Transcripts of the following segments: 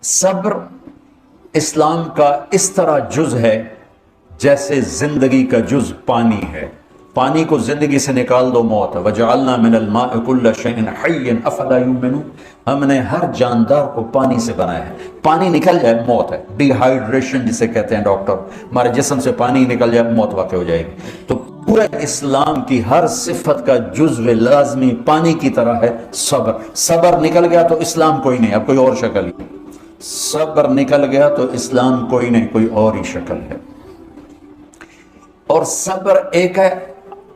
صبر اسلام کا اس طرح جز ہے جیسے زندگی کا جز پانی ہے. پانی کو زندگی سے نکال دو موت ہے. وَجَعَلْنَا مِنَ الْمَاءِ كُلَّ شَيْءٍ حَيٍّ أَفَلَا يُؤْمِنُونَ. ہم نے ہر جاندار کو پانی سے بنایا ہے. پانی نکل جائے موت ہے. ڈی ہائیڈریشن جسے کہتے ہیں ڈاکٹر, ہمارے جسم سے پانی نکل جائے موت واقع ہو جائے گی. تو پورے اسلام کی ہر صفت کا جزو لازمی پانی کی طرح ہے صبر. صبر نکل گیا تو اسلام کوئی نہیں, اب کوئی اور شکل ہی. صبر نکل گیا تو اسلام کوئی نہیں, کوئی اور ہی شکل ہے. اور صبر ایک ہے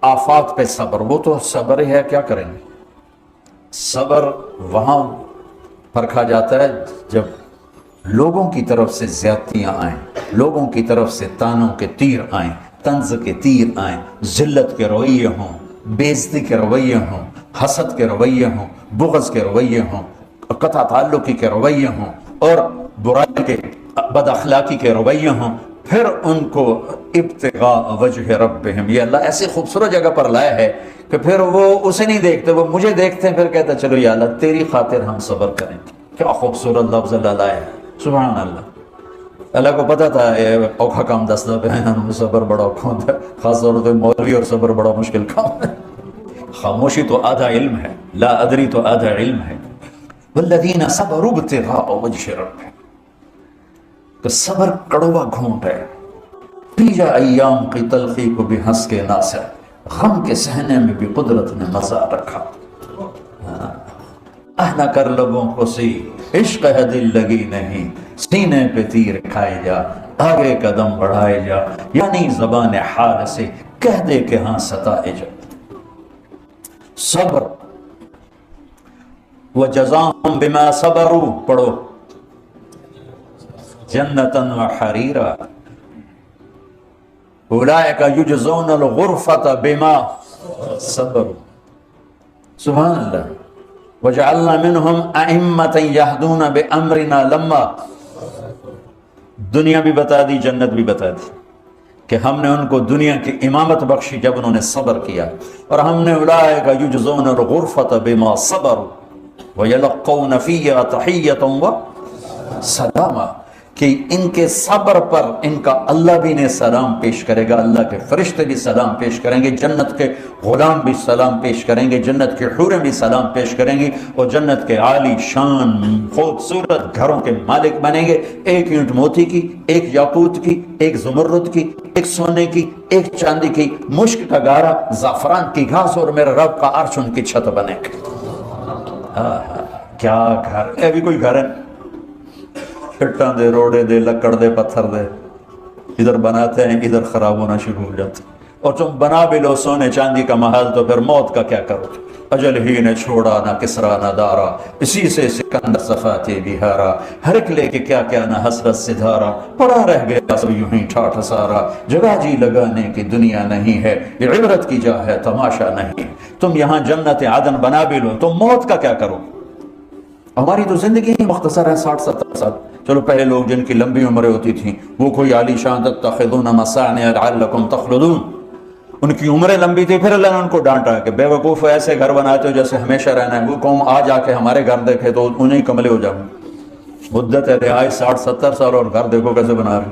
آفات پہ صبر, وہ تو صبر ہے, کیا کریں گے. صبر وہاں پرکھا جاتا ہے جب لوگوں کی طرف سے زیادتیاں آئیں, لوگوں کی طرف سے تانوں کے تیر آئیں, طنز کے تیر آئیں, ذلت کے رویے ہوں, بےعزتی کے رویے ہوں, حسد کے رویے ہوں, بغض کے رویے ہوں, قطع تعلقی کے رویے ہوں, اور برائی کے بد اخلاقی کے رویے ہوں. پھر ان کو ابتغاء وجہ ربہم, یہ اللہ ایسی خوبصورت جگہ پر لایا ہے کہ پھر وہ اسے نہیں دیکھتے, وہ مجھے دیکھتے ہیں. پھر کہتا چلو یا اللہ تیری خاطر ہم صبر کریں. کیا خوبصورت لفظ اللہ لایا ہے, سبحان اللہ. اللہ کو پتا تھا یہ اوکھا کام دستا پہ ہے, صبر بڑا اوکھا ہوتا ہے, خاص طور پہ مولوی, اور صبر بڑا مشکل کام ہے. خاموشی تو آدھا علم ہے, لا ادری تو آدھا علم ہے. والذین صبروا ابتغاء وجہ ربہم, کہ صبر کڑوا گھونٹ ہے. پی جا ایام کی تلخی کو بھی ہنس کے ناصر, غم کے سہنے میں بھی قدرت نے مزہ رکھا. نہ کر لبوں کو سی عشق ہے دل لگی نہیں, سینے پہ تیر کھائے جا, آگے قدم بڑھائے جا, یعنی زبان حال سے کہہ دے کہ ہاں ستائے جا. صبر وجزاهم بما صبروا, پڑھو جنتاً وحریرا اولئک یجزون الغرفۃ بما صبروا. سبحان اللہ. وجعلنا منہم ائمۃ یہدون بامرنا لما, دنیا بھی بتا دی, جنت بھی بتا دی کہ ہم نے ان کو دنیا کی امامت بخشی جب انہوں نے صبر کیا. اور ہم نے اولئک یجزون الغرفۃ بما صبروا ویلقون فیہا تحیۃ وسلاما, کہ ان کے صبر پر ان کا اللہ بھی نے سلام پیش کرے گا, اللہ کے فرشتے بھی سلام پیش کریں گے, جنت کے غلام بھی سلام پیش کریں گے, جنت کے حوریں بھی سلام پیش کریں گی, اور جنت کے عالی شان خوبصورت گھروں کے مالک بنیں گے. ایک اینٹ موتی کی, ایک یاقوت کی, ایک زمرد کی, ایک سونے کی, ایک چاندی کی, مشک کا گارا, زعفران کی گھاس, اور میرے رب کا عرش ان کی چھت بنے گا. کیا گھر ہے, ابھی کوئی گھر ہے, پھٹاں دے, روڑے دے, لکڑ دے, پتھر دے, ادھر بناتے ہیں ادھر خراب ہونا شروع ہو جاتے. اور تم بنا بھی لو سونے چاندی کا محل تو پھر موت کا کیا کرو. اجل ہی نے چھوڑا نہ کسرا نہ دارا, اسی سے سکندر صفاتے بہارا, ہر ایک لے کے کیا کیا نہ حسرت سے دھارا, پڑا رہ گیا سب یوں ہی ٹھاٹھ سارا, جگہ جی لگانے کی دنیا نہیں ہے, یہ عبرت کی جا ہے تماشا نہیں. تم یہاں جنت عدن بنا بھی لو, تم موت کا کیا کرو. ہماری تو زندگی ہی مختصر ہے, 60-70 سال. چلو پہلے لوگ جن کی لمبی عمریں ہوتی تھیں وہ کوئی عالی شان تتخذون مصانع لعلکم تخلدون, ان کی عمریں لمبی تھی. پھر اللہ نے ان کو ڈانٹا کہ بے وقوف ایسے گھر بناتے ہو جیسے ہمیشہ رہنا ہے. وہ قوم آ جا کے ہمارے گھر دیکھے تو انہیں کملے ہو جاؤں. مدت ہے رہائش 60-70 سال, اور گھر دیکھو کیسے بنا رہے.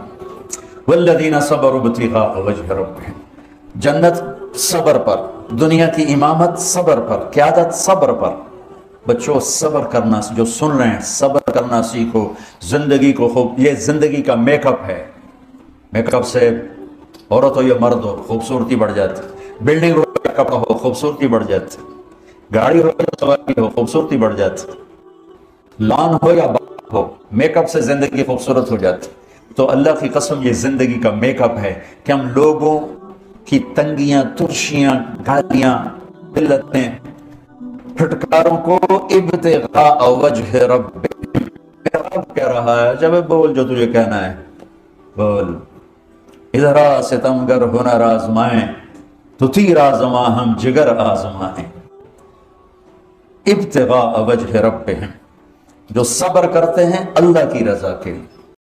والذین صبروا ابتغاء وجہ ربہم, جنت صبر پر, دنیا کی امامت صبر پر, قیادت صبر پر. بچوں صبر کرنا, جو سن رہے ہیں صبر کرنا سیکھو. زندگی کو خوب, یہ زندگی کا میک اپ ہے. میک اپ سے عورت ہو یا مرد ہو خوبصورتی بڑھ جاتی, بلڈنگ ہو یا کپڑا ہو خوبصورتی بڑھ جاتی, گاڑی ہو یا سواری ہو خوبصورتی بڑھ جاتی, لان ہو یا باغ ہو, میک اپ سے زندگی خوبصورت ہو جاتی. تو اللہ کی قسم یہ زندگی کا میک اپ ہے کہ ہم لوگوں کی تنگیاں, ترشیاں, گالیاں, قلتیں, پھٹکاروں کو ابتغاء وجہ رب, رب کہہ رہا ہے جب بول جو تجھے کہنا ہے بول. ادھر آ ستمگر ہنر آزمائیں, تو تیر آزماں ہم جگر آزمائیں. ابتغاء وجہ ربہم, جو صبر کرتے ہیں اللہ کی رضا کے لیے.